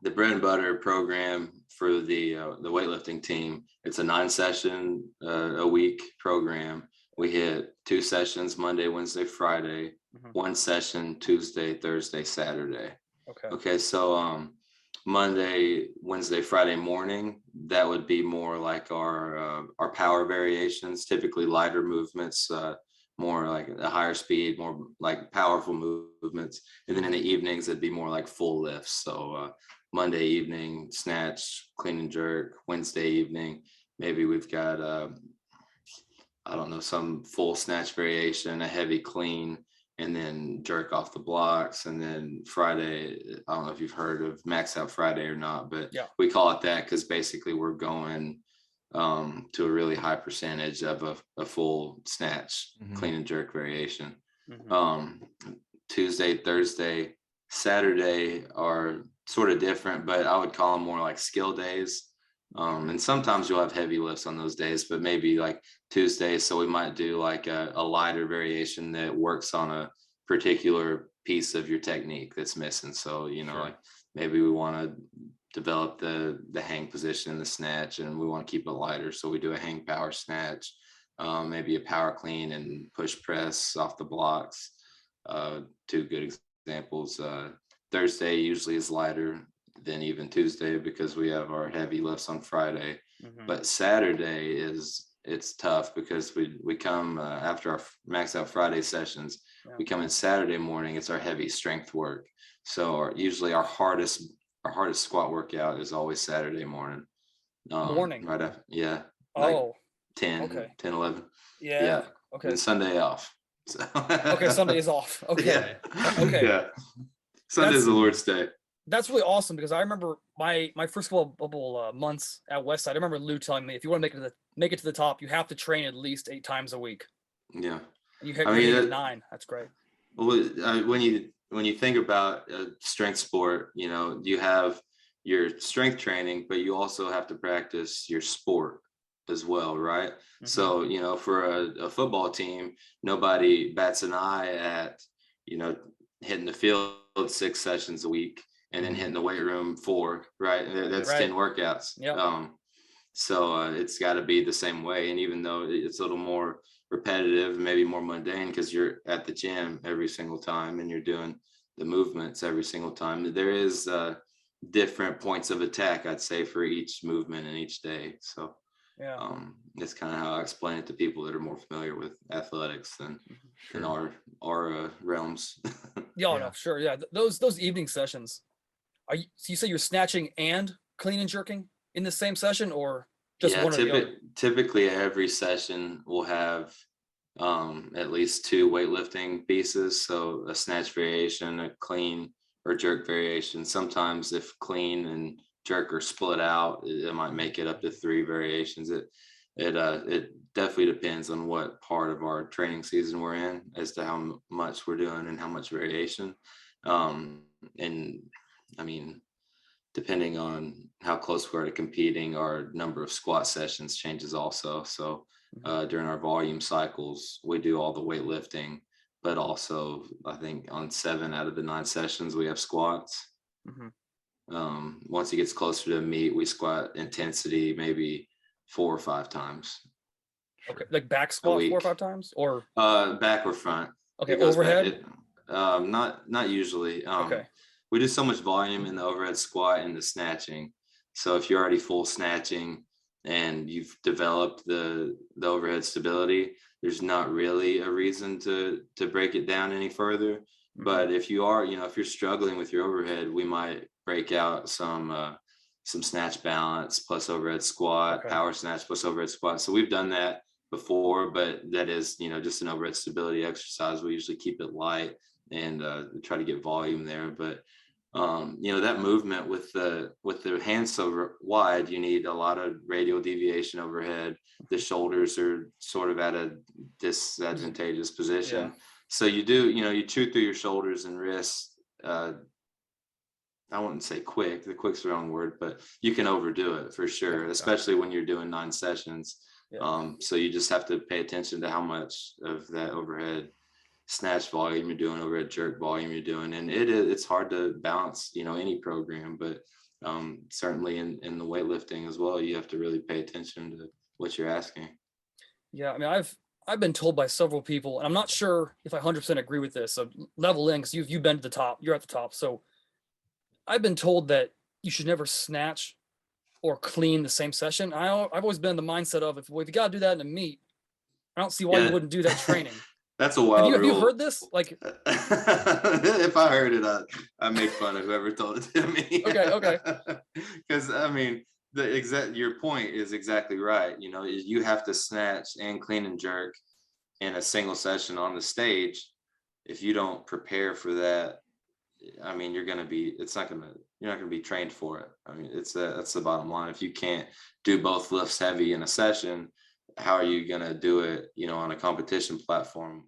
the bread and butter program for the weightlifting team. It's a 9-session a week program. We hit 2 sessions Monday, Wednesday, Friday, 1 session Tuesday, Thursday, Saturday. Okay. So Monday, Wednesday, Friday morning, that would be more like our power variations, typically lighter movements, more like a higher speed, more like powerful movements. And then in the evenings, it'd be more like full lifts. So Monday evening, snatch, clean and jerk. Wednesday evening, maybe we've got, I don't know, some full snatch variation, a heavy clean, and then jerk off the blocks. And then Friday, I don't know if you've heard of Max Out Friday or not, but we call it that because basically we're going to a really high percentage of a full snatch, clean and jerk variation. Tuesday, Thursday, Saturday are sort of different, but I would call them more like skill days. And sometimes you'll have heavy lifts on those days, but maybe like Tuesday. So we might do like a lighter variation that works on a particular piece of your technique that's missing. So, you know, like maybe we want to develop the hang position in the snatch and we want to keep it lighter. So we do a hang power snatch, maybe a power clean and push press off the blocks. 2 good examples. Thursday usually is lighter than even Tuesday because we have our heavy lifts on Friday. But Saturday it's tough because we come after our Max Out Friday sessions, we come in Saturday morning, it's our heavy strength work. So usually our hardest squat workout is always Saturday morning. Morning? Right after, Like 10, 11. Yeah. Okay. And Sunday off. So. Okay, Sunday is off. Okay. Okay. Yeah. Sunday's the Lord's Day. That's really awesome because I remember my first couple months at Westside. I remember Lou telling me if you want to make it to the top, you have to train at least 8 times a week. Yeah. And you hit 9. That's great. Well, when you think about a strength sport, you know, you have your strength training, but you also have to practice your sport as well, right? So, you know, for a football team, nobody bats an eye at, you know, hitting the field 6 sessions a week and then hitting the weight room 4, right? That's 10 workouts. So it's got to be the same way. And even though it's a little more repetitive, maybe more mundane because you're at the gym every single time and you're doing the movements every single time, there is different points of attack, I'd say, for each movement and each day. So that's kind of how I explain it to people that are more familiar with athletics than in our realms. No, sure. Yeah. Those evening sessions, so you say you're snatching and clean and jerking in the same session or just one or the other? Typically every session will have at least 2 weightlifting pieces. So a snatch variation, a clean or jerk variation. Sometimes if clean and jerk are split out, it might make it up to 3 variations. It definitely depends on what part of our training season we're in as to how much we're doing and how much variation. And I mean, depending on how close we are to competing, our number of squat sessions changes also. So during our volume cycles, we do all the weightlifting, but also I think on 7 out of the 9 sessions, we have squats. Once it gets closer to meet, we squat intensity maybe 4 or 5 times. Okay, like back squat 4 or 5 times, or back or front. Okay, overhead. Not usually. Okay. We do so much volume in the overhead squat and the snatching. So if you're already full snatching and you've developed the overhead stability, there's not really a reason to break it down any further. But if you are, you know, if you're struggling with your overhead, we might break out some snatch balance plus overhead squat, power snatch plus overhead squat. So we've done that before, but that is, you know, just an overhead stability exercise. We usually keep it light and try to get volume there. But you know, that movement with the hands so wide, you need a lot of radial deviation overhead. The shoulders are sort of at a disadvantageous position. So you do, you know, you chew through your shoulders and wrists. I wouldn't say quick. The quick's the wrong word, but you can overdo it for sure, especially when you're doing 9 sessions. So you just have to pay attention to how much of that overhead snatch volume you're doing, overhead jerk volume you're doing. And it's hard to balance, you know, any program, but Certainly in the weightlifting as well, you have to really pay attention to what you're asking. Yeah, I mean, I've been told by several people, and I'm not sure if I 100% agree with this. So level in, because you've been to the top, you're at the top. So I've been told that you should never snatch or clean the same session. I've always been in the mindset of, if you got to do that in a meet, I don't see why you Yeah, wouldn't do that training. that's a wild Have you rule. heard this? Like, If I heard it, I make fun of whoever told it to me. okay. Because I mean, your point is exactly right. You know, you have to snatch and clean and jerk in a single session on the stage. If you don't prepare for that, I mean, you're not gonna be trained for it. I mean, that's the bottom line. If you can't do both lifts heavy in a session, how are you gonna do it, you know, on a competition platform